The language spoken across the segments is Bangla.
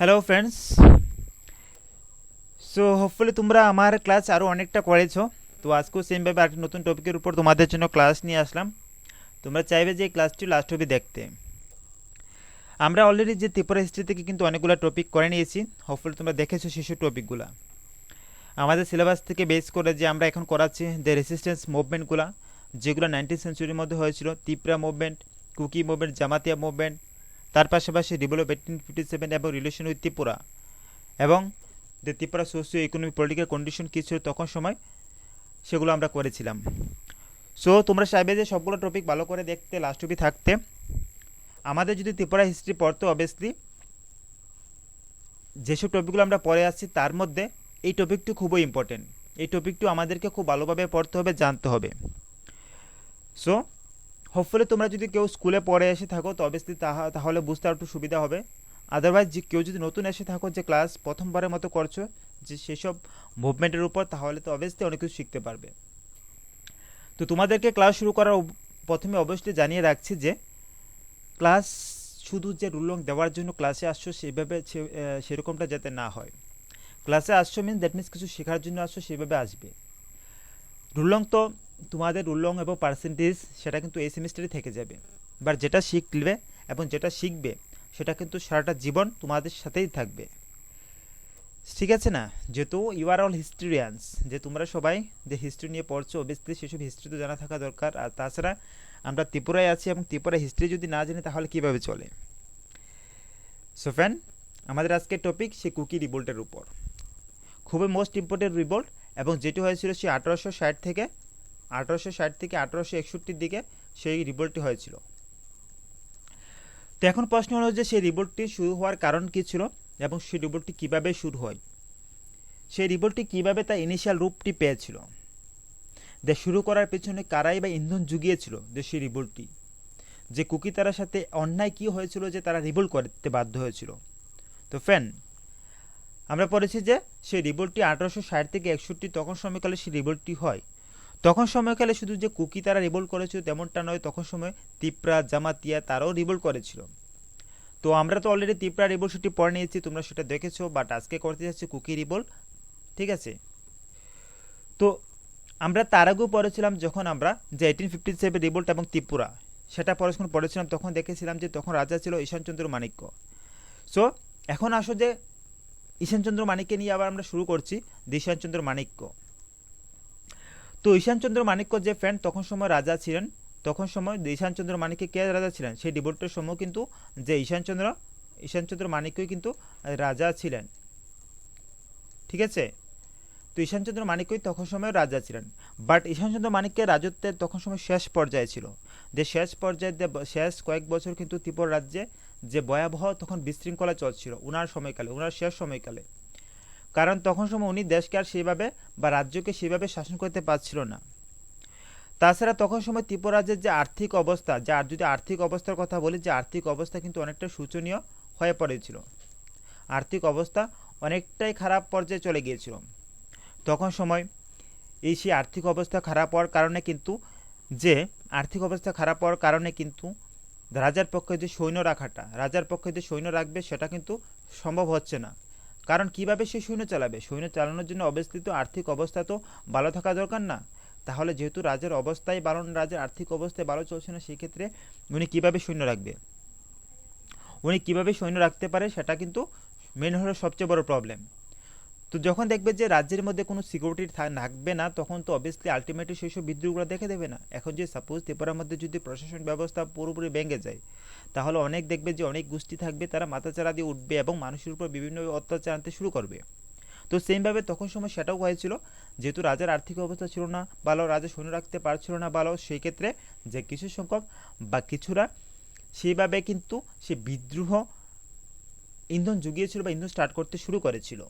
Hello friends. সো হোপফুলি তোমরা আমার ক্লাস আরও অনেকটা করেছো। তো আজকেও সেমভাবে আরেকটি নতুন টপিকের উপর তোমাদের জন্য ক্লাস নিয়ে আসলাম। তোমরা চাইবে যে এই ক্লাসটি লাস্ট অবধি দেখতে। আমরা অলরেডি যে ত্রিপুরা হিস্ট্রি থেকে কিন্তু অনেকগুলো টপিক করে নিয়েছি। হোপফুলি তোমরা দেখেছো সেসব টপিকগুলো। আমাদের সিলেবাস থেকে বেস করে যে আমরা এখন করাচ্ছি যে রেসিস্ট্যান্স মুভমেন্টগুলো, যেগুলো 19th সেঞ্চুরির মধ্যে হয়েছিল, Tripura movement, Kuki movement, Jamatia movement, তার পাশাপাশি ডেভেলপ 1857 এবং রিলেশন উইথ ত্রিপুরা, এবং যে Tripura socio economic political condition কী ছিল তখন সময়, সেগুলো আমরা করেছিলাম। সো তোমরা চাইবে যে সবগুলো টপিক ভালো করে দেখতে, লাস্ট অবধি থাকতে। আমাদের যদি ত্রিপুরা হিস্ট্রি পড়তে অবভিয়াসলি যেসব টপিকগুলো আমরা পড়ে আসছি তার মধ্যে এই টপিকটি খুবই ইম্পর্টেন্ট। এই টপিকটি আমাদেরকে খুব ভালোভাবে পড়তে হবে, জানতে হবে। সো হোপফুলি তোমরা যদি কেউ স্কুলে পড়ে এসে থাকো তো অবভিয়াসলি তাহলে বুঝতে একটু সুবিধা হবে। আদারওয়াইজ যে কেউ যদি নতুন এসে থাকো, যে ক্লাস প্রথমবারের মতো করছো যে সেসব মুভমেন্টের উপর, তাহলে তো অবভিয়াসলি অনেক কিছু শিখতে পারবে। তো তোমাদেরকে ক্লাস শুরু করার প্রথমে অবশ্যই জানিয়ে রাখছি যে ক্লাস শুধু যে রুলং দেওয়ার জন্য ক্লাসে আসছো সেভাবে সেরকমটা যাতে না হয়। ক্লাসে আসছো দ্যাট মিনস কিছু শেখার জন্য আসছো, সেভাবে আসবে। রুলং তো তোমাদের রুলং এবং পার্সেন্টেজ সেটা কিন্তু এই সেমিস্টারে থেকে যাবে, বাট যেটা শিখবে এবং যেটা শিখবে সেটা কিন্তু সারাটা জীবন তোমাদের সাথেই থাকবে। ঠিক আছে না? যেহেতু ইউ আর অল হিস্ট্রিয়ানস, যে তোমরা সবাই যে হিস্ট্রি নিয়ে পড়ছো, অবভিয়াসলি সেসব হিস্ট্রি তো জানা থাকা দরকার। আর তাছাড়া আমরা ত্রিপুরায় আছি এবং ত্রিপুরা হিস্ট্রি যদি না জানি তাহলে কীভাবে চলে। সো ফ্রেন্ড, আমাদের আজকের টপিক সে কুকি রিভোল্টের উপর, খুবই মোস্ট ইম্পর্টেন্ট রিভোল্ট, এবং যেটি হয়েছিল সে 1860 থেকে 1861 দিকে সেই রিভোল্টটি হয়েছিল। তো এখন প্রশ্ন হলো যে সেই রিভোল্টটি শুরু হওয়ার কারণ কী ছিল এবং সেই রিভোল্টটি কীভাবে শুরু হয়, সেই রিভোল্টটি কীভাবে তার ইনিশিয়াল রূপটি পেয়েছিল, যে শুরু করার পেছনে কারাই বা ইন্ধন জুগিয়েছিল যে সেই রিভোল্টটি, যে কুকি তারার সাথে অন্যায় কী হয়েছিল যে তারা রিভোল্ট করতে বাধ্য হয়েছিল। তো ফ্রেন্ড, আমরা পড়েছি যে সেই রিভোল্টটি 1860 থেকে 61 তখন সময়কালে সেই রিভোল্টটি হয়। তখন সময়কালে শুধু যে কুকি তারা রিভোল্ট করেছিল তেমনটা নয়, তখন সময় তিপ্রা, জামাতিয়া তারাও রিভোল্ট করেছিল। তো আমরা তো অলরেডি তিপ্রা রিভোল্ট সেটি পড়ে নিয়েছি, তোমরা সেটা দেখেছো, বাট আজকে করতে যাচ্ছি কুকি রিভোল্ট। ঠিক আছে? তো আমরা তার আগেও পড়েছিলাম যখন আমরা যে 1857 রিভোল্ট এবং ত্রিপুরা সেটা পড়াশোনা পড়েছিলাম, তখন দেখেছিলাম যে তখন রাজা ছিল ঈশানচন্দ্র মাণিক্য। সো এখন আসো যে ঈশানচন্দ্র মাণিক্যকে নিয়ে আবার আমরা শুরু করছি, ঈশানচন্দ্র মাণিক্য। তো ঈশানচন্দ্র মাণিক্য যে ফ্রেন্ড তখন সময় রাজা ছিলেন, তখন সময় ঈশানচন্দ্র মাণিক্য কে রাজা ছিলেন, সেই রিভোল্টের সময় কিন্তু যে ঈশানচন্দ্র মাণিক্যই কিন্তু রাজা ছিলেন। ঠিক আছে? তো ঈশানচন্দ্র মাণিক্যই তখন সময় রাজা ছিলেন, বাট ঈশানচন্দ্র মাণিক্যের রাজত্বের তখন সময় শেষ পর্যায়ে ছিল, যে শেষ পর্যায়ে শেষ কয়েক বছর কিন্তু ত্রিপুরা রাজ্যে যে ভয়াবহ তখন বিশৃঙ্খলা চলছিল ওনার সময়কালে, ওনার শেষ সময়কালে। কারণ তখন সময় উনি দেশকে আর সেভাবে বা রাজ্যকে সেভাবে শাসন করতে পারছিল না। তাছাড়া তখন সময় ত্রিপুরা রাজ্যের যে আর্থিক অবস্থা, যদি আর্থিক অবস্থার কথা বলি, যে আর্থিক অবস্থা কিন্তু অনেকটা শোচনীয় হয়ে পড়েছিল, আর্থিক অবস্থা অনেকটাই খারাপ পর্যায়ে চলে গিয়েছিল। তখন সময় সেই আর্থিক অবস্থা খারাপ হওয়ার কারণে কিন্তু রাজার পক্ষে যে সৈন্য রাখাটা, রাজার পক্ষে যে সৈন্য রাখবে সেটা কিন্তু সম্ভব হচ্ছে না। কারণ কিভাবে সে সৈন্য চালাবে? সৈন্য চালানোর জন্য অবস্থিত আর্থিক অবস্থা তো ভালো থাকা দরকার না? তাহলে যেহেতু রাজার অবস্থাই ভালো, রাজার আর্থিক অবস্থায় ভালো চলছে না, সেই ক্ষেত্রে উনি কিভাবে সৈন্য রাখবে? উনি কিভাবে সৈন্য রাখতে পারে সেটা কিন্তু মেন হলো সবচেয়ে বড় প্রবলেম। তো যখন দেখবে যে রাজ্যের মধ্যে কোনো সিকিউরিটি থাকবে না, তখন তো অবভিয়াসলি আলটিমেটলি সেই সব বিদ্রোহগুলো দেখে দেবে না। এখন যে সাপোজ ত্রিপুরার মধ্যে যদি প্রশাসন ব্যবস্থা পুরোপুরি ভেঙে যায়, তাহলে অনেক দেখবে যে অনেক গোষ্ঠী থাকবে, তারা মাথাচাড়া দিয়ে উঠবে এবং মানুষের উপর বিভিন্ন অত্যাচার আনতে শুরু করবে। তো সেমভাবে তখন সময় সেটাও হয়েছিল, যেহেতু রাজার আর্থিক অবস্থা ছিল না ভালো, রাজা সৈন্য রাখতে পারছিল না ভালো, সেই ক্ষেত্রে যে কিছু সংখ্যক বা কিছুরা সেইভাবে কিন্তু সে বিদ্রোহ ইন্ধন জুগিয়েছিল বা ইন্ধন স্টার্ট করতে শুরু করেছিল।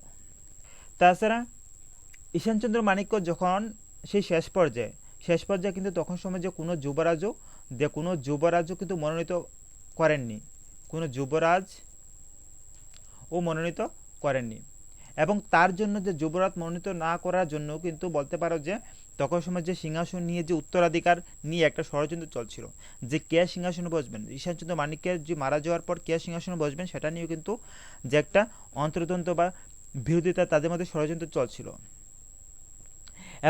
তাছাড়া ঈশানচন্দ্র মাণিক্য যখন সেই শেষ পর্যায়ে কিন্তু তখন সময় যে কোনো যুবরাজও কিন্তু মনোনীত করেননি, কোনো যুবরাজ ও মনোনীত করেননি। এবং তার জন্য যে যুবরাজ মনোনীত না করার জন্য কিন্তু বলতে পারো যে তখন সময় যে সিংহাসন নিয়ে যে উত্তরাধিকার নিয়ে একটা ষড়যন্ত্র চলছিল, যে কে সিংহাসনে বসবেন, ঈশানচন্দ্র মানিক্যের যে মারা যাওয়ার পর কে সিংহাসনে বসবেন সেটা নিয়েও কিন্তু যে একটা অন্তর্দ্বন্দ্ব বা বিরোধিতা তাদের মধ্যে ষড়যন্ত্র চলছিল।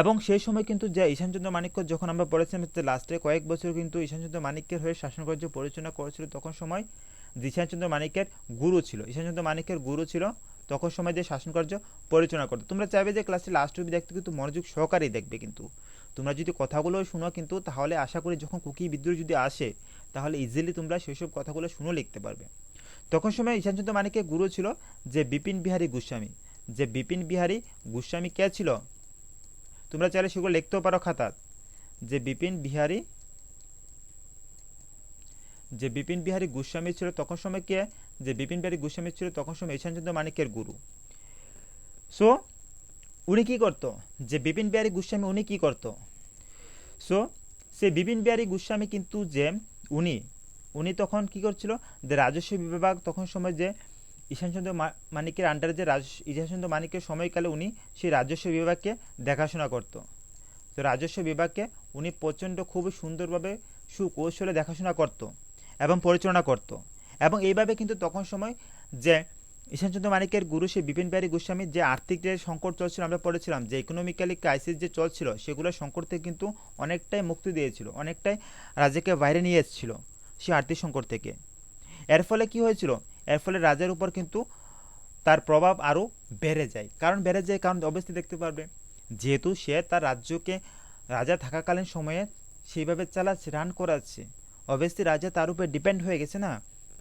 এবং সেই সময় কিন্তু যে ঈশানচন্দ্র মানিক্য, যখন আমরা পড়েছিলাম যে লাস্টে কয়েক বছর কিন্তু ঈশানচন্দ্র মানিক্যের হয়ে শাসনকার্য পরিচালনা করেছিল, তখন সময় ঈশানচন্দ্র মানিক্যের গুরু ছিল, ঈশানচন্দ্র মানিক্যের গুরু ছিল তখন সময় যে শাসনকার্য পরিচালনা করতো। তোমরা চাইবে যে ক্লাসে লাস্ট অবধি দেখতে, কিন্তু মনোযোগ সহকারেই দেখবে। কিন্তু তোমরা যদি কথাগুলো শুনো কিন্তু, তাহলে আশা করি যখন কুকি বিদ্রোহ যদি আসে তাহলে ইজিলি তোমরা সেসব কথাগুলো শুনে লিখতে পারবে। তখন সময় ঈশানচন্দ্র মানিক্যের গুরু ছিল যে বিপিন বিহারী গোস্বামী। যে বিপিন বিহারী গোস্বামী কে ছিল, তোমরা চাইলে সেগুলো লিখতেও পারো খাতাত। যে বিপিন বিহারী গোস্বামী ছিল তখন সময় কে, যে বিপিন বিহারী গোস্বামী ছিল তখন সময় ঈশানচন্দ্র মানিক্যের গুরু। সো উনি কি করতো, যে বিপিন বিহারী গোস্বামী উনি কি করতো, সো সে বিপিন বিহারী গোস্বামী কিন্তু যে উনি তখন কি করছিল, যে রাজস্ব বিভাগ তখন সময় যে ঈশানচন্দ্র মানিক্যের আন্ডারে যে ঈশানচন্দ্র মানিক্যের সময়কালে উনি সেই রাজস্ব বিভাগকে দেখাশোনা করত। তো রাজস্ব বিভাগকে উনি প্রচণ্ড খুবই সুন্দরভাবে সুকৌশলে দেখাশোনা করত এবং পরিচালনা করত। এবং এইভাবে কিন্তু তখন সময় যে ঈশানচন্দ্র মানিক্যের গুরু সেই বিপিন বিহারী গোস্বামীর যে আর্থিক যে সংকট চলছিল, আমরা পড়েছিলাম যে ইকোনমিক্যালি ক্রাইসিস যে চলছিল, সেগুলোর সংকট থেকে কিন্তু অনেকটাই মুক্তি দিয়েছিল, অনেকটাই রাজ্যকে বাইরে নিয়ে এসেছিল সেই আর্থিক সংকট থেকে। এর ফলে কি হয়েছিল, এর ফলে রাজার উপর কিন্তু তার প্রভাব আরও বেড়ে যায়। কারণ অবশ্যই দেখতে পারবে, যেহেতু সে তার রাজ্যকে রাজা থাকাকালীন সময়ে সেইভাবে চালাচ্ছে, রান করাচ্ছে, অবশ্যই রাজা তার উপর ডিপেন্ড হয়ে গেছে না।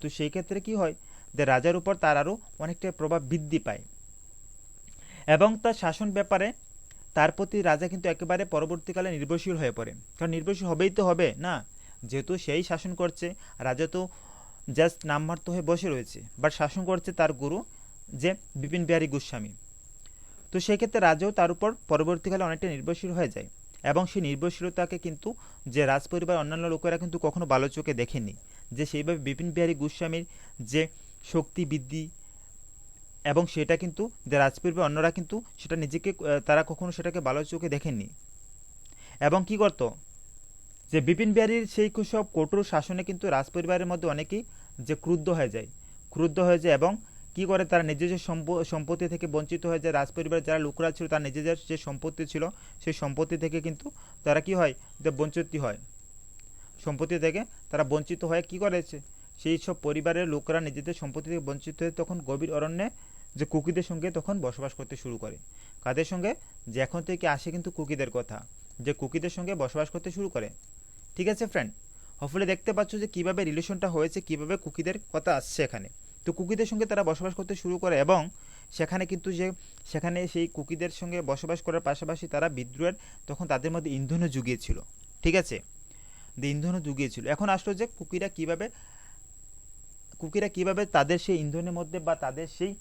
তো সেই ক্ষেত্রে কি হয়, যে রাজার উপর তার আরও অনেকটা প্রভাব বৃদ্ধি পায় এবং তার শাসন ব্যাপারে তার প্রতি রাজা কিন্তু একেবারে পরবর্তীকালে নির্ভরশীল হয়ে পড়ে। কারণ নির্ভরশীল হবেই তো হবে না, যেহেতু সেই শাসন করছে, রাজা তো জাস্ট নামমাত্র হয়ে বসে রয়েছে, বাট শাসন করছে তার গুরু যে বিপিন বিহারী গোস্বামী। তো সেক্ষেত্রে রাজাও তার উপর পরবর্তীকালে অনেকটা নির্ভরশীল হয়ে যায় এবং সেই নির্ভরশীলতাকে কিন্তু যে রাজপরিবার অন্যান্য লোকেরা কিন্তু কখনো ভালো চোখে দেখেনি, যে সেইভাবে বিপিন বিহারী গোস্বামীর যে শক্তি বৃদ্ধি এবং সেটা কিন্তু যে রাজপরিবার অন্যরা কিন্তু সেটা নিজেকে তারা কখনো সেটাকে ভালো চোখে দেখেননি। এবং কি করতো, যে বিপিন বিহারীর সেই সব কঠোর শাসনে কিন্তু রাজপরিবারের মধ্যে অনেকেই যে ক্রুদ্ধ হয়ে যায় এবং কি করে, তারা নিজেদের সম্পত্তি থেকে বঞ্চিত হয়ে যায়। রাজপরিবারের যারা লোকরা ছিল তার নিজেদের যে সম্পত্তি ছিল সেই সম্পত্তি থেকে কিন্তু তারা কি হয়, যে বঞ্চিত হয়, সম্পত্তি থেকে তারা বঞ্চিত হয়ে কি করেছে, সেই সব পরিবারের লোকরা নিজেদের সম্পত্তি থেকে বঞ্চিত হয়ে তখন গভীর অরণ্যে যে কুকিদের সঙ্গে তখন বসবাস করতে শুরু করে। কাদের সঙ্গে, যে এখন থেকে আসে কিন্তু কুকিদের কথা, যে কুকিদের সঙ্গে বসবাস করতে শুরু করে। ঠিক আছে ফ্রেন্ড, হপফুলি দেখতে পাচ্ছ যে কীভাবে রিলেশনটা হয়েছে, কীভাবে কুকিদের কথা আসছে এখানে। তো কুকিদের সঙ্গে তারা বসবাস করতে শুরু করে এবং সেখানে কিন্তু সেখানে সেই কুকিদের সঙ্গে বসবাস করার পাশাপাশি তারা বিদ্রোহের তখন তাদের মধ্যে ইন্ধনও জুগিয়েছিল। ঠিক আছে, ইন্ধনও জুগিয়েছিল। এখন আসলো যে কুকিরা কিভাবে তাদের সেই ইন্ধনের মধ্যে বা তাদের সেই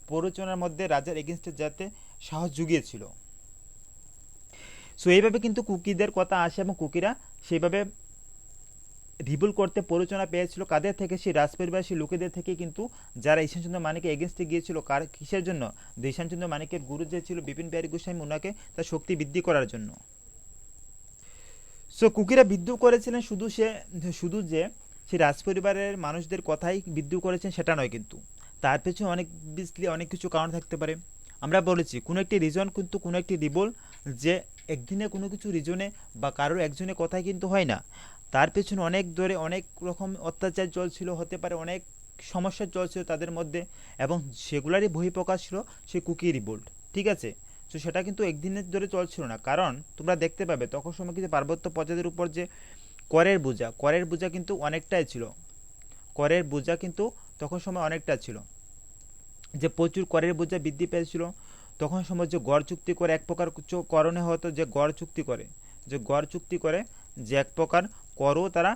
প্ররোচনার মধ্যে রাজার এগেনস্টে যাতে সাহস জুগিয়েছিল। সো এইভাবে কিন্তু কুকিদের কথা আসে এবং কুকিরা সেইভাবে রিভোল করতে প্ররোচনা পেয়েছিল কাদের থেকে, সেই রাজপরিবাসী লোকেদের থেকে কিন্তু, যারা ঈশানচন্দ্র মানিকের এগেনস্টে গিয়েছিল। কিসের জন্য, ঈশানচন্দ্র মানিকের গুরু যে ছিল বিপিন বিহারী গোস্বামী, ওনাকে তার শক্তি বৃদ্ধি করার জন্য। সো কুকিরা বিদ্রোহ করেছিলেন শুধু যে সেই রাজপরিবারের মানুষদের কথাই বিদ্রোহ করেছেন সেটা নয়, কিন্তু তার পেছনে অনেক কিছু কারণ থাকতে পারে। আমরা বলেছি কোনো একটি রিজন কিন্তু কোনো একটি রিভোল যে একদিনে কোনো কিছু রিজনে বা কারোর একজনের কথাই কিন্তু হয় না, তার পেছনে অনেক রকম অত্যাচার চলছিল, হতে পারে অনেক সমস্যা চলছিল তাদের মধ্যে, এবং সেগুলারই বহিঃপ্রকাশ ছিল সেই কুকি রিভোল্ট। ঠিক আছে, তো সেটা কিন্তু একদিনের ধরে চলছিল না, কারণ তোমরা দেখতে পাবে তখন সময় কিন্তু পার্বত্য প্রজাতির উপর যে করের বোঝা কিন্তু অনেকটাই ছিল, করের বোঝা কিন্তু তখন সময় অনেকটা ছিল, যে প্রচুর করের বোঝা বৃদ্ধি পেয়েছিল। তখন সময় যে গড় চুক্তি করে এক প্রকার করণে হতো, যে গড় চুক্তি করে যে এক প্রকার করও তারা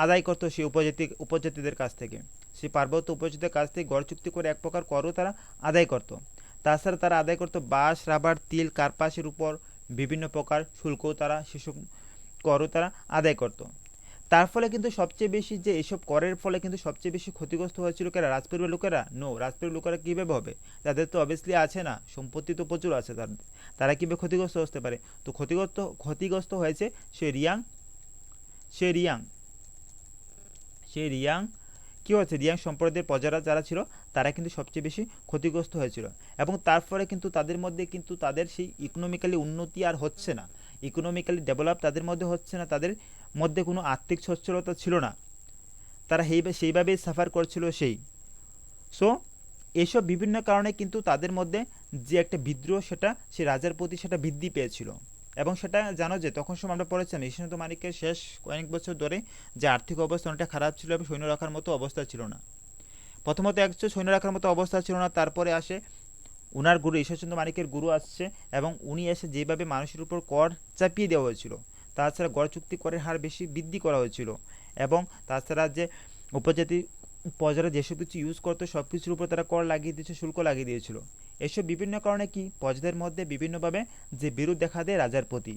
আদায় করতো সেই উপজাতিদের কাছ থেকে, সেই পার্বত্য উপজাতিদের কাছ থেকে গড় চুক্তি করে এক প্রকার করও তারা আদায় করত। তাছাড়া তারা আদায় করতো বাঁশ, রাবার, তিল, কার্পাসের উপর বিভিন্ন প্রকার শুল্কও তারা সেসব করও তারা আদায় করত। তার ফলে কিন্তু সবচেয়ে বেশি যে এসব করের ফলে কিন্তু সবচেয়ে বেশি ক্ষতিগ্রস্ত হয়েছিল কারা? রাজপরিবার লোকেরা? নো, রাজপরিবার লোকেরা কীভাবে হবে? তাদের তো অবভিয়াসলি আছে না, সম্পত্তি তো প্রচুর আছে তাদের, তারা কীভাবে ক্ষতিগ্রস্ত হতে পারে? তো ক্ষতিগ্রস্ত হয়েছে সে রিয়াং সে রিয়াং সে রিয়াং কী হচ্ছে, রিয়াং সম্প্রদায়ের প্রজারা যারা ছিল তারা কিন্তু সবচেয়ে বেশি ক্ষতিগ্রস্ত হয়েছিল। এবং তার ফলে কিন্তু তাদের মধ্যে কিন্তু তাদের সেই ইকোনমিক্যালি উন্নতি আর হচ্ছে না, ইকোনমিক্যালি ডেভেলপ তাদের মধ্যে হচ্ছে না, তাদের মধ্যে কোনো আর্থিক সচ্ছলতা ছিল না, তারা সেইভাবেই সাফার করছিল সেই। সো এইসব বিভিন্ন কারণে কিন্তু তাদের মধ্যে যে একটা বিদ্রোহ সেটা সে রাজার প্রতি সেটা বৃদ্ধি পেয়েছিল। এবং সেটা জানো যে তখন সময় আমরা পড়েছিলাম নিঃসন্ত মানিকের শেষ কয়েক বছর ধরে যে আর্থিক অবস্থা অনেকটা খারাপ ছিল এবং সৈন্য রাখার মতো অবস্থা ছিল না। প্রথমত একশো সৈন্য রাখার মতো অবস্থা ছিল না, তারপরে আসে উনার গুরু ঈশ্বরচন্দ্র মানিকের গুরু আসছে এবং উনি এসে যেভাবে মানুষের উপর কর চাপিয়ে দেওয়া হয়েছিল, তাছাড়া গড় চুক্তি করের হার বেশি বৃদ্ধি করা হয়েছিল, এবং তাছাড়া যে উপজাতি প্রজারা যেসব কিছু ইউজ করতো সব কিছুর উপর তারা কর লাগিয়ে দিয়েছে, শুল্ক লাগিয়ে দিয়েছিল। এসব বিভিন্ন কারণে কি প্রজাদের মধ্যে বিভিন্নভাবে যে বিরোধ দেখা দেয় রাজার প্রতি।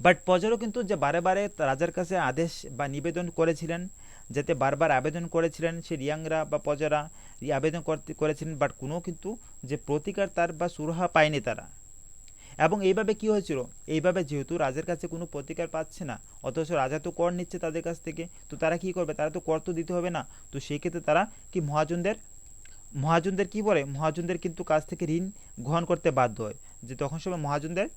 বাট প্রজারও কিন্তু যে বারে বারে রাজার কাছে আদেশ বা নিবেদন করেছিলেন, যাতে বারবার আবেদন করেছিলেন সে রিয়াংরা বা প্রজারা আবেদন করেছিলেন, বাট কোনো কিন্তু যে প্রতিকার তার বা সুরাহা পায়নি তারা। এবং এইভাবে কি হয়েছিল, এইভাবে যেহেতু রাজার কাছে কোনো প্রতিকার পাচ্ছে না, অথচ রাজা তো কর নিচ্ছে তাদের কাছ থেকে, তো তারা কি করবে, তারা তো কর তো দিতে হবে না। তো সেই ক্ষেত্রে তারা কি মহাজনদের কি বলে, মহাজনদের কিন্তু কাছ থেকে ঋণ গ্রহণ করতে বাধ্য হয়, যে তখন সময় মহাজনদের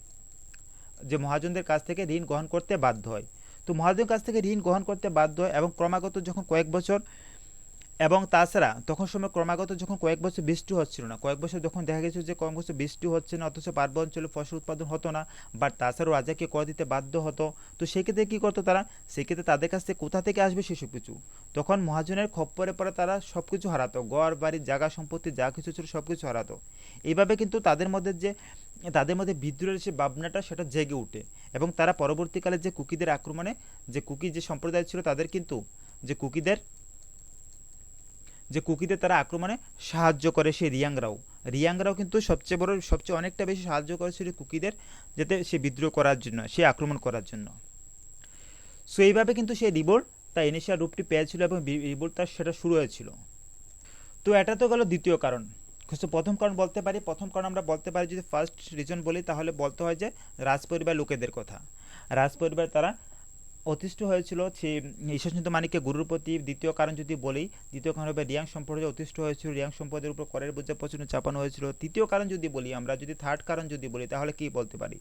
কাছ থেকে ঋণ গ্রহণ করতে বাধ্য হয়। তো মহাজনের কাছ থেকে ঋণ গ্রহণ করতে বাধ্য হয় এবং ক্রমাগত যখন কয়েক বছর, এবং তাছাড়া তখন সময় ক্রমাগত যখন কয়েক বছর বৃষ্টি হচ্ছিল না, কয়েক বছর যখন দেখা গেছে যে কয়েক বছর বৃষ্টি হচ্ছে না, অথচ পার্বত্য অঞ্চলে ফসল উৎপাদন হতো না, বাট তাছাড়াও রাজাকে কর দিতে বাধ্য হতো। তো সেক্ষেত্রে কী করতো তারা, সেক্ষেত্রে তাদের কাছ থেকে কোথা থেকে আসবে সেসব কিছু, তখন মহাজনের খপ্পরে পরে তারা সব কিছু হারাতো, ঘর বাড়ি জায়গা সম্পত্তি যা কিছু ছিল সব কিছু হারাতো। এইভাবে কিন্তু তাদের মধ্যে বিদ্রোহের যে ভাবনাটা সেটা জেগে উঠে, এবং তারা পরবর্তীকালে যে কুকিদের আক্রমণে, যে কুকি যে সম্প্রদায় ছিল তাদের কিন্তু যে কুকিদের তারা আক্রমণে সাহায্য করে সেই রিয়াংরাও কিন্তু সবচেয়ে অনেকটা বেশি সাহায্য করেছিল কুকিদের, যাতে সে বিদ্রোহ করার জন্য, সে আক্রমণ করার জন্য। সো এইভাবে কিন্তু সেই রিভোল্ট তার ইনিশিয়াল রূপটি পেয়েছিল এবং রিভোল্ট তার সেটা শুরু হয়েছিল। তো এটা তো গেল দ্বিতীয় কারণ। প্রথম কারণ আমরা বলতে পারি যদি ফার্স্ট রিজন বলি, তাহলে বলতে হয় যে রাজপরিবার লোকেদের কথা। রাজপরিবার তারা অতিষ্ঠ হয়েছিল সেই ঈশ্বরচন্দ্র মানিকের গুরুর প্রতি। দ্বিতীয় কারণ হবে রিয়াং সম্প্রদায় অতিষ্ঠ হয়েছিল, রিয়াং সম্প্রদায়ের উপর করের বোঝা প্রচণ্ড চাপানো হয়েছিল। তৃতীয় কারণ যদি বলি, আমরা যদি থার্ড কারণ যদি বলি, তাহলে কি বলতে পারি?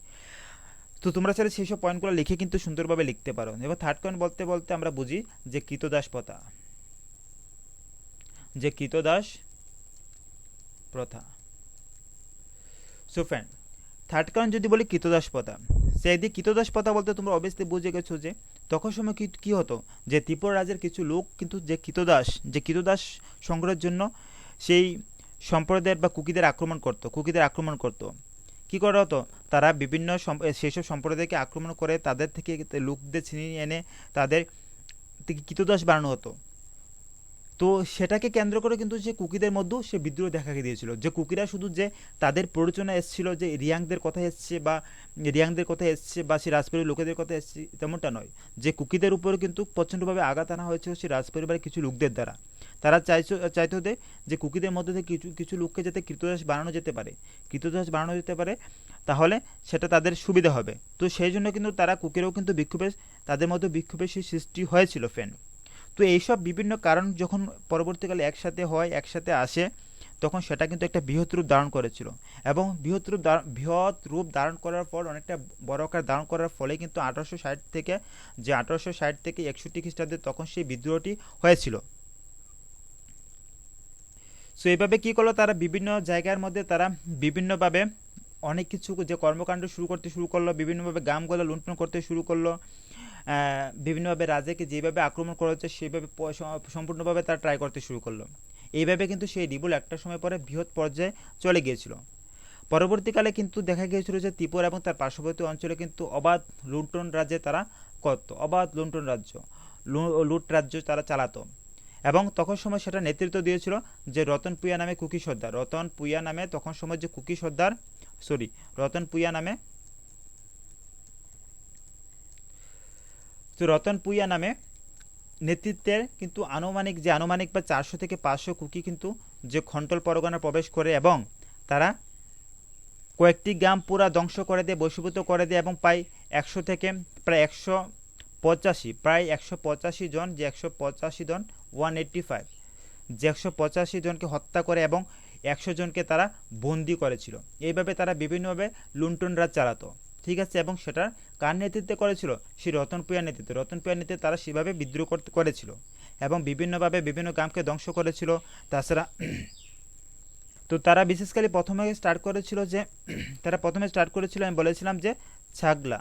তো তোমরা চাইলে সেই সব পয়েন্টগুলো লিখে কিন্তু সুন্দরভাবে লিখতে পারো। এবার থার্ড কারণ বলতে বলতে আমরা বুঝি যে কৃতদাস প্রথা। সো ফ্রেন্ড, থার্ড কারণ যদি বলি কৃতদাস প্রথা, সেই দিকে কৃতদাস প্রথা বলতে তোমরা অবভিয়াসলি বুঝে গেছো যে তখন সময় কি হতো, যে ত্রিপুরা রাজ্যের কিছু লোক কিন্তু যে কৃতদাস সংগ্রহের জন্য সেই সম্প্রদায়ের বা কুকিদের আক্রমণ করতো। কি করা হতো, তারা বিভিন্ন সেসব সম্প্রদায়কে আক্রমণ করে তাদের থেকে লোকদের ছিনিয়ে এনে তাদের থেকে কৃতদাস বানানো হতো। তো সেটাকে কেন্দ্র করে কিন্তু যে কুকিদের মধ্যেও সে বিদ্রোহ দেখা দিয়েছিল, যে কুকিরা শুধু যে তাদের প্ররোচনা এসেছিল যে রিয়াংদের কথা এসছে বা সে রাজপরিবারের লোকেদের কথা এসছে, তেমনটা নয়। যে কুকিদের উপরে কিন্তু প্রচণ্ডভাবে আঘাত আনা হয়েছিল সে রাজপরিবারের কিছু লোকদের দ্বারা। তারা চাইতো যে কুকিদের মধ্যে থেকে কিছু লোককে যাতে কৃতদাস বানানো যেতে পারে, তাহলে সেটা তাদের সুবিধা হবে। তো সেই জন্য কিন্তু তারা কুকিরাও কিন্তু তাদের মধ্যে বিক্ষোভের সৃষ্টি হয়েছিল ফ্রেন্ড। তো এইসব বিভিন্ন কারণ যখন পরবর্তীকালে একসাথে আসে, তখন সেটা কিন্তু একটা বৃহৎ রূপ ধারণ করেছিল, এবং বৃহৎ রূপ ধারণ করার পর অনেকটা বড় আকার ধারণ করার ফলে কিন্তু 1860 থেকে 61 খ্রিস্টাব্দে তখন সেই বিদ্রোহটি হয়েছিল। সো এইভাবে কী করলো, তারা বিভিন্ন জায়গার মধ্যে তারা বিভিন্নভাবে অনেক কিছু যে কর্মকাণ্ড শুরু করলো, বিভিন্নভাবে গ্রামগুলো লুণ্ঠন করতে শুরু করলো, বিভিন্নভাবে রাজাকে যেভাবে আক্রমণ করা হচ্ছে সেভাবে সম্পূর্ণভাবে তারা ট্রাই করতে শুরু করলো। এইভাবে কিন্তু সেই রিভোল্ট একটা সময় পরে বৃহৎ পর্যায়ে চলে গিয়েছিল। পরবর্তীকালে কিন্তু দেখা গিয়েছিল যে ত্রিপুরা এবং তার পার্শ্ববর্তী অঞ্চলে কিন্তু অবাধ লুণ্ঠন রাজ্যে তারা করতো, লুট রাজ্য তারা চালাতো। এবং তখন সময় সেটা নেতৃত্ব দিয়েছিল যে রতন পুইয়া নামে তো রতন পুইয়া নামে নেতৃত্বের কিন্তু আনুমানিক বা 400 থেকে 500 কুকি কিন্তু যে খন্টল পরগনা প্রবেশ করে এবং তারা কয়েকটি গ্রাম পুরা ধ্বংস করে দেয়, বশীভূত করে দেয় এবং প্রায় 100 থেকে প্রায় 185 জন, যে 185 জন 185 যে 185 জনকে হত্যা করে এবং 100 জনকে তারা বন্দি করেছিল। এইভাবে তারা বিভিন্নভাবে লুণ্ঠন রাজ চালাতো, ঠিক আছে। এবং সেটা কার নেতৃত্বে করেছিল? সেই রতন পুইয়ার নেতৃত্বে তারা সেভাবে বিদ্রোহ করেছিল এবং বিভিন্নভাবে বিভিন্ন গ্রামকে ধ্বংস করেছিল। তাছাড়া তো তারা বিশেষ করে প্রথমে স্টার্ট করেছিল আমি বলেছিলাম যে ছাগল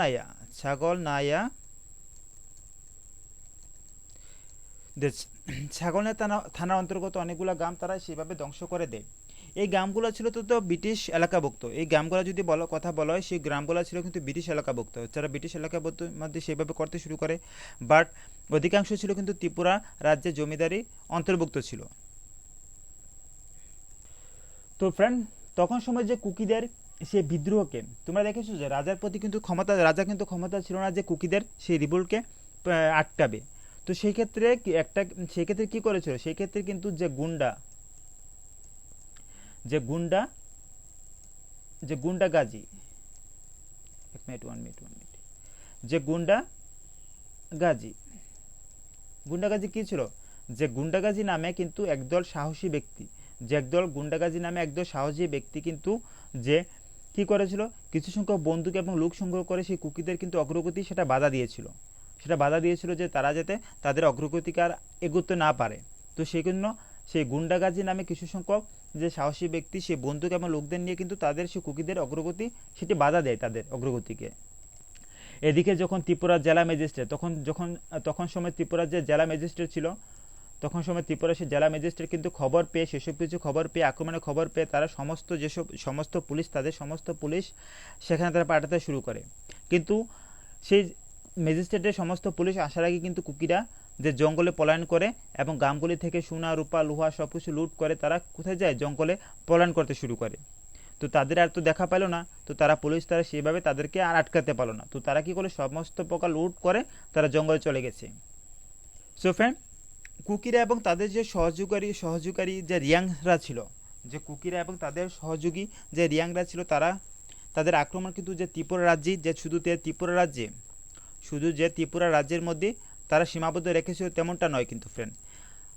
নাইয়া থানার অন্তর্গত অনেকগুলো গ্রাম তারা সেভাবে ধ্বংস করে দেয়। এই গ্রামগুলো ছিল তো ব্রিটিশ এলাকাভুক্ত। এই গ্রামগুলো যদি কথা বলা হয়, সেই গ্রামগুলো ছিল কিন্তু ব্রিটিশ এলাকাভুক্ত। যারা ব্রিটিশ এলাকাভুক্ত মধ্যে সেভাবে করতে শুরু করে, বাট অধিকাংশ ছিল কিন্তু ত্রিপুরা রাজ্যের জমিদারি অন্তর্ভুক্ত ছিল। তো ফ্রেন্ড, তখন সময় যে কুকিদের সে বিদ্রোহকে তোমরা দেখেছো যে রাজা কিন্তু ক্ষমতা ছিল না যে কুকিদের সেই রিভোল্টকে আটকাবে। তো সেই ক্ষেত্রে কি করেছিল? সেই ক্ষেত্রে কিন্তু যে গুন্ডা গাজী কি ছিল? যে গুন্ডাগাজী নামে কিন্তু একদল সাহসী ব্যক্তি কিন্তু যে কি করেছিল, কিছু সংখ্যক বন্দুক এবং লোক সংগ্রহ করে সেই কুকিদের কিন্তু অগ্রগতি সেটা বাধা দিয়েছিল যে তারা যাতে তাদের অগ্রগতিকে আর এগোতে না পারে। তো সেই জন্য সেই গুন্ডাগাজী নামে কিছু সংখ্যক যে সাহসী ব্যক্তি সেই বন্দুক এবং লোকদের নিয়ে কিন্তু তাদের সেই কুকিদের অগ্রগতি সেটি বাধা দেয়, তাদের অগ্রগতিকে। এদিকে যখন ত্রিপুরা জেলা ম্যাজিস্ট্রেট তখন সময় ত্রিপুরার যে জেলা ম্যাজিস্ট্রেট ছিল, তখন সময় ত্রিপুরা সেই জেলা ম্যাজিস্ট্রেট কিন্তু সেসব কিছু খবর পেয়ে আক্রমণের খবর পেয়ে তারা সমস্ত পুলিশ সেখানে তারা পাঠাতে শুরু করে। কিন্তু সেই ম্যাজিস্ট্রেটের সমস্ত পুলিশ আসার আগে কিন্তু কুকিরা যে জঙ্গলে পলায়ন করে এবং গ্রামগুলি থেকে সোনা রূপা লোহা সব কিছু লুট করে তারা কোথায় যায়? জঙ্গলে পলায়ন করতে শুরু করে। তো তাদের আর তো দেখা পেল না, তো পুলিশ সেইভাবে তাদেরকে আর আটকাতে পারলো না। তো তারা কি করে? সমস্ত প্রকার লুট করে তারা জঙ্গলে চলে গেছে। সো ফ্রেন্ড, কুকিরা এবং তাদের যে সহযোগী যে রিয়াংরা ছিল, যে কুকিরা এবং তাদের সহযোগী যে রিয়াংরা ছিল, তাদের আক্রমণ কিন্তু যে ত্রিপুরা রাজ্যের মধ্যে তারা সীমাবদ্ধ রেখেছিল তেমনটা নয় কিন্তু ফ্রেন্ড।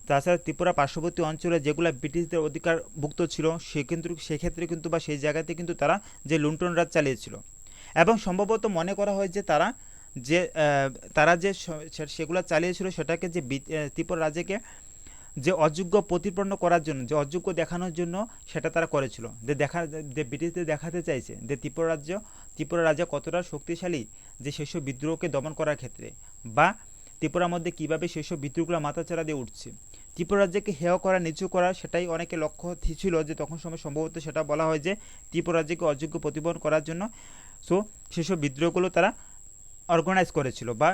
তাছাড়া ত্রিপুরা পার্শ্ববর্তী অঞ্চলে যেগুলো ব্রিটিশদের অধিকারভুক্ত ছিল সেক্ষেত্রে কিন্তু বা সেই জায়গাতে কিন্তু তারা যে লুণ্ঠন রাজ চালিয়েছিল। এবং সম্ভবত মনে করা হয় যে তারা যে সেগুলো চালিয়েছিল সেটাকে যে ত্রিপুরা রাজ্যকে যে অযোগ্য প্রতিপন্ন করার জন্য, যে অযোগ্য দেখানোর জন্য সেটা তারা করেছিল। যে ব্রিটিশদের দেখাতে চাইছে যে ত্রিপুরা রাজ্য কতটা শক্তিশালী যে সেসব বিদ্রোহকে দমন করার ক্ষেত্রে, বা ত্রিপুরার মধ্যে কীভাবে সেসব বিদ্রোহগুলো মাথাচাড়া দিয়ে উঠছে, ত্রিপুরা রাজ্যকে হেয় করা, নিচু করা, সেটাই অনেকে লক্ষ্য ছিল। যে তখন সময় সম্ভবত সেটা বলা হয় যে ত্রিপুরা রাজ্যকে অযোগ্য প্রতিপন্ন করার জন্য সেসব বিদ্রোহগুলো তারা অর্গানাইজ করেছিল বা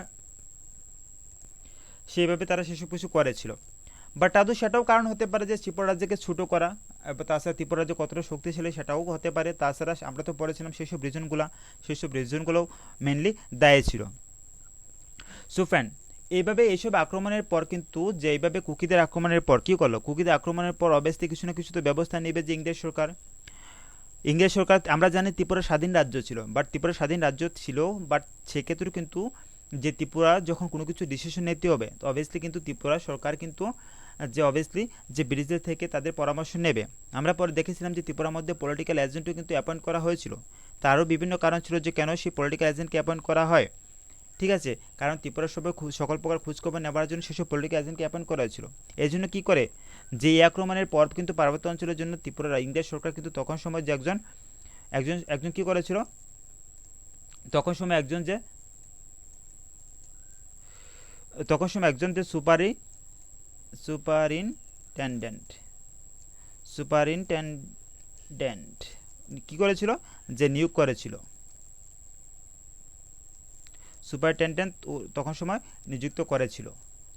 সেইভাবে তারা সেসব কিছু করেছিল। বাট সেটাও কারণ হতে পারে যে ত্রিপুরা রাজ্যকে ছোটো করা, তাছাড়া ত্রিপুরা রাজ্য কতটা শক্তিশালী সেটাও হতে পারে। তাছাড়া আমরা তো পড়েছিলাম সেসব রিজনগুলোও মেনলি দায়ী ছিল। সো ফ্রেন্ড, এইসব আক্রমণের পর কিন্তু যে এইভাবে কুকিদের আক্রমণের পর কী করলো? কুকিদের আক্রমণের পর অবশ্যই কিছু না কিছু তো ব্যবস্থা নেবে যে ইংরেজ সরকার। আমরা জানি ত্রিপুরা স্বাধীন রাজ্য ছিল, বাট সেক্ষেত্রে কিন্তু যে ত্রিপুরা যখন কোনো কিছু ডিসিশন নিতে হবে, তো অবভিয়াসলি কিন্তু ত্রিপুরা সরকার কিন্তু যে ব্রিটিশদের থেকে তাদের পরামর্শ নেবে। আমরা পরে দেখেছিলাম যে ত্রিপুরার মধ্যে পলিটিক্যাল এজেন্টও কিন্তু অ্যাপয়েন্ট করা হয়েছিল। তারও বিভিন্ন কারণ ছিল যে কেন সেই পলিটিক্যাল এজেন্টকে অ্যাপয়েন্ট করা হয়, ঠিক আছে। কারণ ত্রিপুরার সবাই সকল প্রকার খোঁজখবর নেওয়ার জন্য সেসব পলিটিক্যাল এজেন্টকে অ্যাপয়েন্ট করা হয়েছিল। এই জন্য কী করে, যে এই আক্রমণের পর কিন্তু পার্বত্য অঞ্চলের জন্য ইংরেজ সরকার কিন্তু তখন সময় যে একজন কী করেছিল, তখন সময় একজন যে সুপারিনটেন্ডেন্ট কি করেছিল, যে নিয়োগ করেছিল। সুপারিনটেন্ডেন্ট তখন সময় নিযুক্ত করেছিল।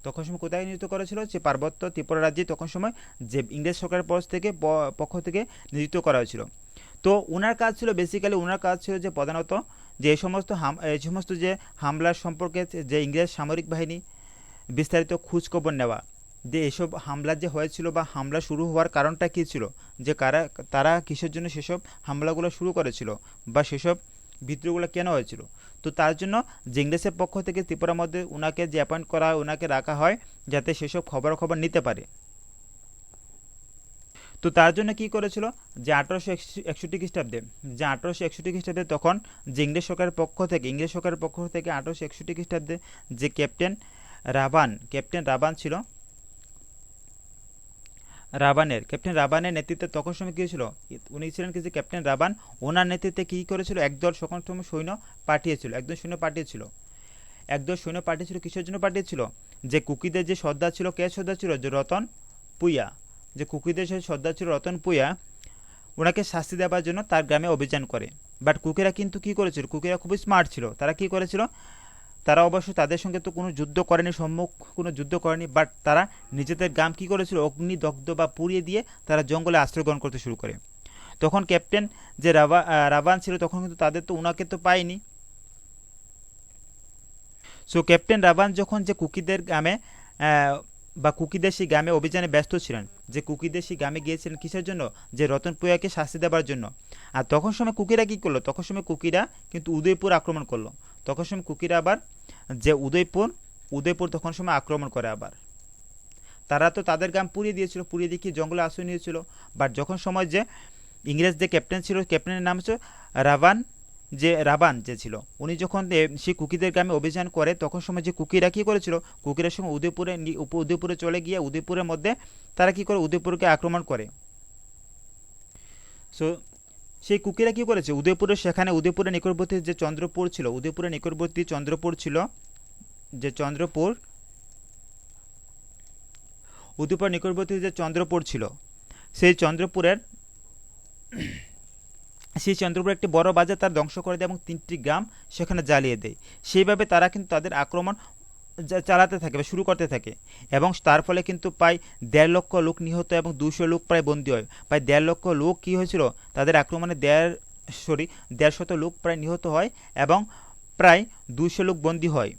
তখন সময় কোথায় নিযুক্ত করেছিল, যে পার্বত্য ত্রিপুরা রাজ্যে তখন সময় যে ইংরেজ সরকারের পক্ষ থেকে নিযুক্ত করা হয়েছিল। তো ওনার কাজ ছিল বেসিক্যালি, ওনার কাজ ছিল যে প্রধানত যে এই সমস্ত যে হামলার সম্পর্কে যে ইংরেজ সামরিক বাহিনী বিস্তারিত খোঁজখবর নেওয়া, যে এসব হামলা যে হয়েছিল বা হামলা শুরু হওয়ার কারণটা কী ছিল, যে তারা কিসের জন্য সেসব হামলাগুলো শুরু করেছিল বা সেসব বিদ্রোহগুলো কেন হয়েছিল। তো তার জন্য যে ইংরেজের পক্ষ থেকে ত্রিপুরার মধ্যে ওনাকে যে অ্যাপয়েন্ট করা হয়, ওনাকে রাখা হয় যাতে সেসব খবরাখবর নিতে পারে। তো তার জন্য কী করেছিল, যে 1861 খ্রিস্টাব্দে, যে 1861 খ্রিস্টাব্দে তখন যে ইংরেজ সরকারের পক্ষ থেকে 1861 খ্রিস্টাব্দে যে ক্যাপ্টেন রাবান ছিল, ক্যাপ্টেন রাবানের নেতৃত্বে তখন সময় কী হয়েছিল, উনি ছিলেন কি যে ক্যাপ্টেন রাবান, ওনার নেতৃত্বে কী করেছিল, একদল সৈন্য পাঠিয়েছিল, একদল সৈন্য পাঠিয়েছিল কিসের জন্য পাঠিয়েছিল, যে কুকিদের যে সর্দার ছিল, কে সর্দার ছিল, যে রতন পুইয়া, যে কুকিদের সেই সর্দার ছিল রতন পুইয়া, ওনাকে শাস্তি দেওয়ার জন্য তার গ্রামে অভিযান করে। বাট কুকিরা কিন্তু কী করেছিল, কুকিরা খুবই স্মার্ট ছিল, তারা কী করেছিল, তারা অবশ্য তাদের সঙ্গে তো কোনো যুদ্ধ করেনি, কোনো যুদ্ধ করেনি, বাট তারা নিজেদের গ্রাম কী করেছিল, অগ্নিদগ্ধ বা পুড়িয়ে দিয়ে তারা জঙ্গলে আশ্রয় গ্রহণ করতে শুরু করে। তখন ক্যাপ্টেন যে রাবান ছিল তখন কিন্তু তাদের তো ওনাকে তো পায়নি। সো ক্যাপ্টেন রাবান যখন যে কুকিদের গ্রামে বা কুকিদের সেই গ্রামে অভিযানে ব্যস্ত ছিলেন, যে কুকিদের সেই গ্রামে গিয়েছিলেন কিসের জন্য, যে রতন পুয়াকে শাস্তি দেওয়ার জন্য। আর তখন সময় কুকিরা কী করলো, তখন সময় কুকিরা কিন্তু উদয়পুর আক্রমণ করলো। তখন সময় কুকিরা আবার যে উদয়পুর তখন সময় আক্রমণ করে আবার। তারা তো তাদের গ্রাম পুড়িয়ে দিয়েছিল, পুড়িয়ে দিয়ে কি জঙ্গলে আশ্রয় নিয়েছিল। বাট যখন সময় যে ইংরেজ যে ক্যাপ্টেন ছিল, ক্যাপ্টেনের নাম হচ্ছে রাবান যে ছিল, উনি যখন সেই কুকিদের গ্রামে অভিযান করে তখন সময় যে কুকিরা কী করেছিল, কুকিরের সঙ্গে উদয়পুরে চলে গিয়ে উদয়পুরের মধ্যে তারা কী করে, উদয়পুরকে আক্রমণ করে। সো সেই কুকিরা কী করেছে, উদয়পুরের নিকটবর্তী যে চন্দ্রপুর ছিল, উদয়পুরের নিকটবর্তী চন্দ্রপুর ছিল, যে উদয়পুর নিকটবর্তী যে চন্দ্রপুর ছিল, সেই চন্দ্রপুরের একটি বড় বাজার তার ধ্বংস করে দেয় এবং 3টি গ্রাম সেখানে জ্বালিয়ে দেয়। সেইভাবে তারা কিন্তু তাদের আক্রমণ চালাতে থাকে বা শুরু করতে থাকে, এবং তার ফলে কিন্তু প্রায় 1.5 লক্ষ লোক নিহত এবং 200 লোক প্রায় বন্দী হয়। প্রায় 1.5 লক্ষ লোক কী হয়েছিল, তাদের আক্রমণে 150 লোক প্রায় নিহত হয় এবং প্রায় 200 লোক বন্দী হয়।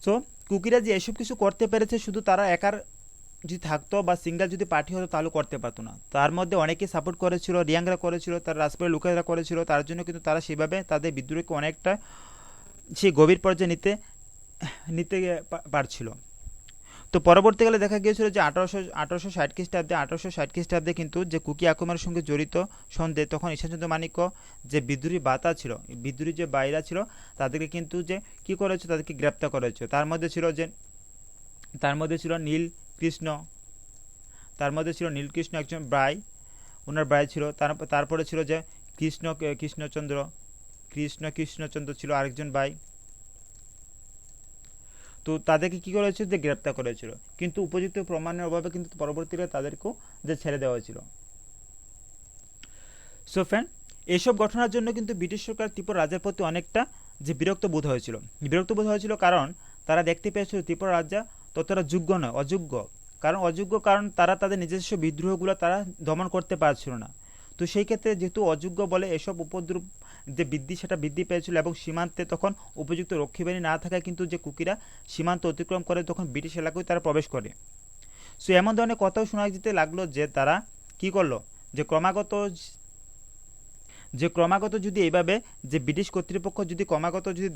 সো কুকিরা যে এসব কিছু করতে পেরেছে, শুধু তারা একার যদি থাকতো বা সিঙ্গেল যদি পার্টি হতো তাহলে করতে পারতো না। তার মধ্যে অনেকেই সাপোর্ট করেছিল, রিয়াংরা করেছিল, তার রাজপরিবারের লোকেরা করেছিল, তার জন্য কিন্তু তারা সেভাবে তাদের বিদ্রোহকে অনেকটা সেই গভীর পর্যায়ে নিতে পারছিল। তো পরবর্তীকালে দেখা গিয়েছিল যে 1860 খ্রিস্টাব্দে কিন্তু যে কুকি আক্রমণের সঙ্গে জড়িত সন্দেহ, তখন ঈশ্বরচন্দ্র মানিক্য যে বিদ্রোহী বাতা ছিল, বিদ্রোহী যে বাইরা ছিল, তাদেরকে কিন্তু যে কী করেছে, তাদেরকে গ্রেপ্তার করেছে। তার মধ্যে ছিল নীলকৃষ্ণ একজন ওনার ভাই ছিল। তারপরে ছিল যে কৃষ্ণচন্দ্র ছিল আরেকজন ভাই। তো তাদেরকে কী করেছে, যে গ্রেপ্তার করেছিল, কিন্তু উপযুক্ত প্রমাণের অভাবে কিন্তু পরবর্তীকালে তাদেরকেও যে ছেড়ে দেওয়া হয়েছিল। সো ফ্রেন্ড, এইসব ঘটনার জন্য কিন্তু ব্রিটিশ সরকার ত্রিপুরা রাজার প্রতি অনেকটা যে বিরক্ত বোধ হয়েছিল, কারণ তারা দেখতে পেয়েছিল ত্রিপুরা রাজা ততটা যোগ্য নয়, অযোগ্য। কারণ তারা তাদের নিজস্ব বিদ্রোহগুলো তারা দমন করতে পারছিল না। তো সেই ক্ষেত্রে যেহেতু অযোগ্য বলে এসব উপদ্রব যে বৃদ্ধি পেয়েছিল, এবং সীমান্তে তখন উপযুক্ত রক্ষীবাহিনী না থাকায় কিন্তু যে কুকিরা সীমান্ত অতিক্রম করে তখন ব্রিটিশ এলাকায় তারা প্রবেশ করে। সো এমন ধরনের কথাও শোনা যেতে লাগলো যে তারা কী করলো, যে ক্রমাগত যদি এইভাবে যে ব্রিটিশ কর্তৃপক্ষ যদি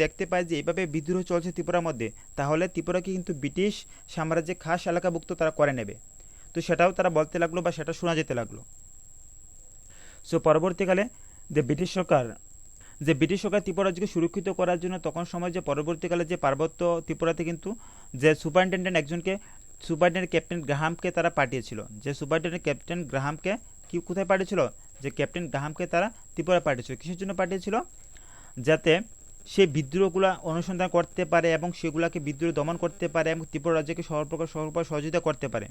দেখতে পায় যে এইভাবে বিদ্রোহ চলছে ত্রিপুরার মধ্যে, তাহলে ত্রিপুরাকে কিন্তু ব্রিটিশ সাম্রাজ্যে খাস এলাকাভুক্ত তারা করে নেবে। তো সেটাও তারা বলতে লাগলো বা সেটা শোনা যেতে লাগলো। সো পরবর্তীকালে যে ব্রিটিশ সরকার ত্রিপুরা রাজ্যকে সুরক্ষিত করার জন্য তখন সময় যে পরবর্তীকালে যে পার্বত্য ত্রিপুরাতে কিন্তু যে সুপারিনটেন্ডেন্ট ক্যাপ্টেন গ্রাহামকে তারা পাঠিয়েছিল, যে সুপারিনটেন্ডেন্ট ক্যাপ্টেন গ্রাহামকে কোথায় পাঠিয়েছিল, যে ক্যাপ্টেন গ্রাহামকে তারা ত্রিপুরা পাঠিয়েছিল। কিসের জন্য পাঠিয়েছিল, যাতে সে বিদ্রোহগুলো অনুসন্ধান করতে পারে এবং সেগুলোকে বিদ্রোহ দমন করতে পারে এবং ত্রিপুরা রাজ্যকে সর্বপ্রকার সহযোগিতা করতে পারে।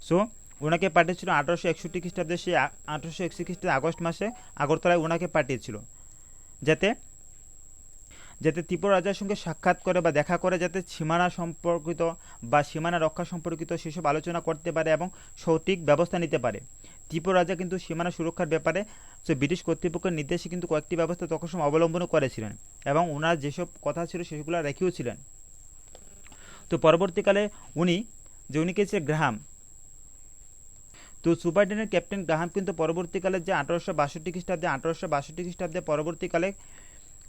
সো ওনাকে পাঠিয়েছিল 1861 খ্রিস্টাব্দে, সে 1861 খ্রিস্টাব্দে আগস্ট মাসে আগরতলায় ওনাকে পাঠিয়েছিল, যাতে ত্রিপুরা রাজার সঙ্গে সাক্ষাৎ করে বা দেখা করে যাতে সীমানা সম্পর্কিত বা সীমানা রক্ষা সম্পর্কিত সেসব আলোচনা করতে পারে এবং সঠিক ব্যবস্থা নিতে পারে। ত্রিপুরা রাজা কিন্তু সীমানা সুরক্ষার ব্যাপারে ব্রিটিশ কর্তৃপক্ষের নির্দেশে কিন্তু কয়েকটি ব্যবস্থা তখন সময় অবলম্বনও করেছিলেন এবং ওনার যেসব কথা ছিল সেগুলো রেখেও ছিলেন। তো পরবর্তীকালে উনি কে ছিলেন গ্রাহাম। তো সুপারিনটেন্ডেন্ট ক্যাপ্টেন গ্রাহাম কিন্তু পরবর্তীকালে যে 1862 খ্রিস্টাব্দে পরবর্তীকালে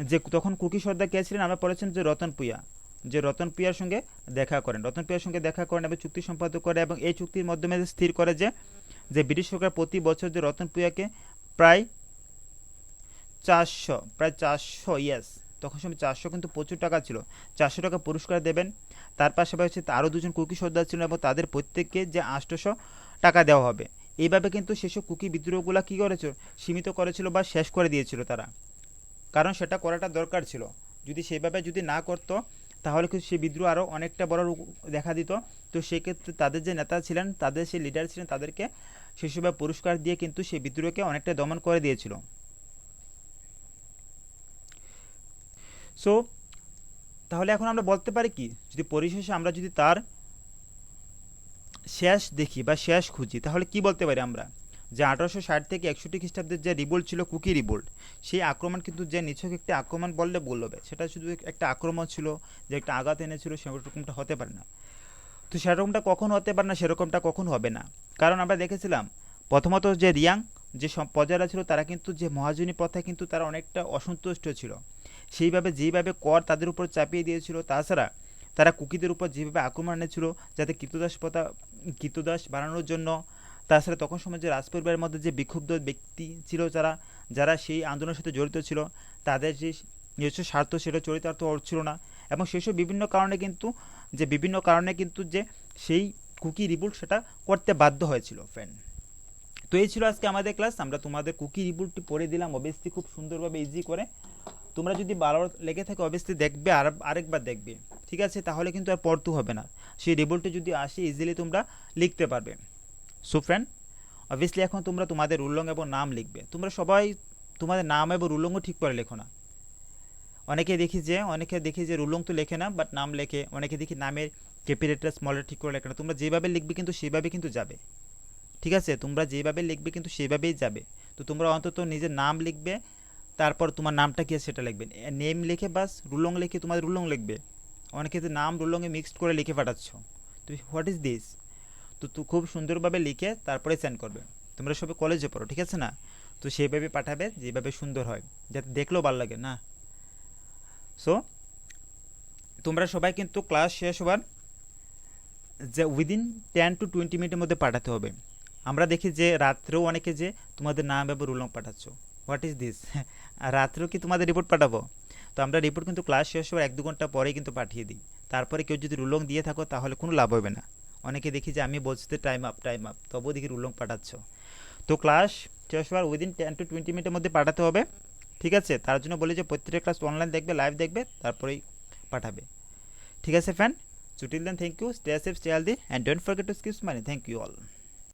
যে তখন কুকি সর্দার কে ছিলেন আমরা পড়েছেন যে রতন পুয়ার সঙ্গে দেখা করেন এবং চুক্তি সম্পাদক করে এবং এই চুক্তির মাধ্যমে স্থির করে যে ব্রিটিশ সরকার প্রতি বছর যে রতন পুয়াকে প্রায় 400 ইয়েস তখন সময় 400 কিন্তু প্রচুর টাকা ছিল, 400 টাকা পুরস্কার দেবেন। তার পাশাপাশি আরও দুজন কুকি সর্দার ছিলেন এবং তাদের প্রত্যেককে যে 800 টাকা দেওয়া হবে। এইভাবে কিন্তু সেসব কুকি বিদ্রোহগুলো কী করেছিল, সীমিত করেছিল বা শেষ করে দিয়েছিল তারা, কারণ সেটা করাটা দরকার ছিল। যদি সেইভাবে যদি না করতো তাহলে কিন্তু সেই বিদ্রোহ আরও অনেকটা বড় দেখা দিত। তো সেক্ষেত্রে তাদের যে নেতা ছিলেন, তাদের সেই লিডার ছিলেন, তাদেরকে সেসব পুরস্কার দিয়ে কিন্তু সেই বিদ্রোহকে অনেকটা দমন করে দিয়েছিল। সো তাহলে এখন আমরা বলতে পারি কি, যদি পরিশেষে আমরা যদি তার শেষ দেখি বা শেষ খুঁজি তাহলে কি বলতে পারি আমরা, যে 1860 থেকে 61 খ্রিস্টাব্দের যে রিভোল্ট ছিল কুকি রিভোল্ট, সেই আক্রমণ কিন্তু যে নিছক একটি আক্রমণ বললে ভুল হবে, সেটা শুধু একটা আক্রমণ ছিল যে একটা আঘাত এনেছিল, সেরকমটা হতে পারে না। তো সেরকমটা কখন হতে পারে না, সেরকমটা কখন হবে না, কারণ আমরা দেখেছিলাম প্রথমত যে রিয়াং যে প্রজারা ছিল তারা কিন্তু যে মহাজনী প্রথায় কিন্তু তারা অনেকটা অসন্তুষ্ট ছিল, যেইভাবে কর তাদের উপর চাপিয়ে দিয়েছিল। তাছাড়া তারা কুকিদের উপর যেভাবে আক্রমণ এনেছিল যাতে কৃতদাস বানানোর জন্য। তাছাড়া তখন সময় যে রাজপরিবারের মধ্যে যে বিক্ষুব্ধ ব্যক্তি ছিল যারা সেই আন্দোলনের সাথে জড়িত ছিল, তাদের যে নিজস্ব স্বার্থ সেটা চরিতার্থ হচ্ছিল না, এবং সেসব বিভিন্ন কারণে কিন্তু যে সেই কুকি রিভোল্ট সেটা করতে বাধ্য হয়েছিল ফ্রেন্ড। তো এই ছিল আজকে আমাদের ক্লাস। আমরা তোমাদের কুকি রিভোল্টটি পড়ে দিলাম অবভিয়াসলি খুব সুন্দরভাবে ইজি করে। তোমরা যদি ভালো লেগে থাকে অবভিয়াসলি দেখবে, আরেকবার দেখবে, ঠিক আছে? তাহলে কিন্তু আর পড়তে হবে না, সেই রিভোল্টে যদি আসে ইজিলি তোমরা লিখতে পারবে। সো ফ্রেন্ড, অবভিয়াসলি এখন তোমরা তোমাদের রুলং এবং নাম লিখবে। তোমরা সবাই তোমাদের নাম এবং রুলংও ঠিক করে লেখো না। অনেকে দেখি যে রুলং তো লেখে না বাট নাম লেখে, অনেকে দেখি নামের ক্যাপিটাল স্মল ঠিক করে লেখে না। তোমরা যেভাবে লিখবে কিন্তু সেভাবে কিন্তু যাবে, ঠিক আছে? তোমরা যেভাবে লিখবে কিন্তু সেভাবেই যাবে। তো তোমরা অন্তত নিজের নাম লিখবে, তারপর তোমার নামটা কি সেটা লিখবে, নেম লিখে বাস রুলং লিখে তোমাদের রুলং লিখবে। অনেকে যে নাম রুলংয়ে মিক্সড করে লিখে পাঠাচ্ছ, তো হোয়াট ইজ দিস? তো খুব সুন্দরভাবে লিখে তারপরে সেন্ড করবে। তোমরা সবাই কলেজে পড়ো, ঠিক আছে না? তো সেইভাবে পাঠাবে যেভাবে সুন্দর হয়, যাতে দেখলেও ভালো লাগে না। সো তোমরা সবাই কিন্তু ক্লাস শেষ হবার যে উইদিন 10 to 20 মিনিটের মধ্যে পাঠাতে হবে। আমরা দেখি যে রাত্রেও অনেকে যে তোমাদের নাম এবং রুলং পাঠাচ্ছ, হোয়াট ইজ দিস? রাত্রেও কি তোমাদের রিপোর্ট পাঠাবো? তো আমরা রিপোর্ট কিন্তু ক্লাস শেষ হওয়ার 1-2 ঘন্টা পরেই কিন্তু পাঠিয়ে দিই। তারপরে কেউ যদি রুলং দিয়ে থাকো তাহলে কোনো লাভ হবে না। অনেকে দেখি যে আমি বলছি টাইম আপ, তবুও দেখি রুলং পাঠাচ্ছ। তো ক্লাস শেষ হওয়ার উইদিন 10 to 20 মিনিটের মধ্যে পাঠাতে হবে, ঠিক আছে? তার জন্য বলি যে প্রত্যেকটা ক্লাস অনলাইন দেখবে, লাইভ দেখবে, তারপরেই পাঠাবে, ঠিক আছে friend? So till then, thank you, stay safe, stay healthy, and don't forget to skip money. Thank you all.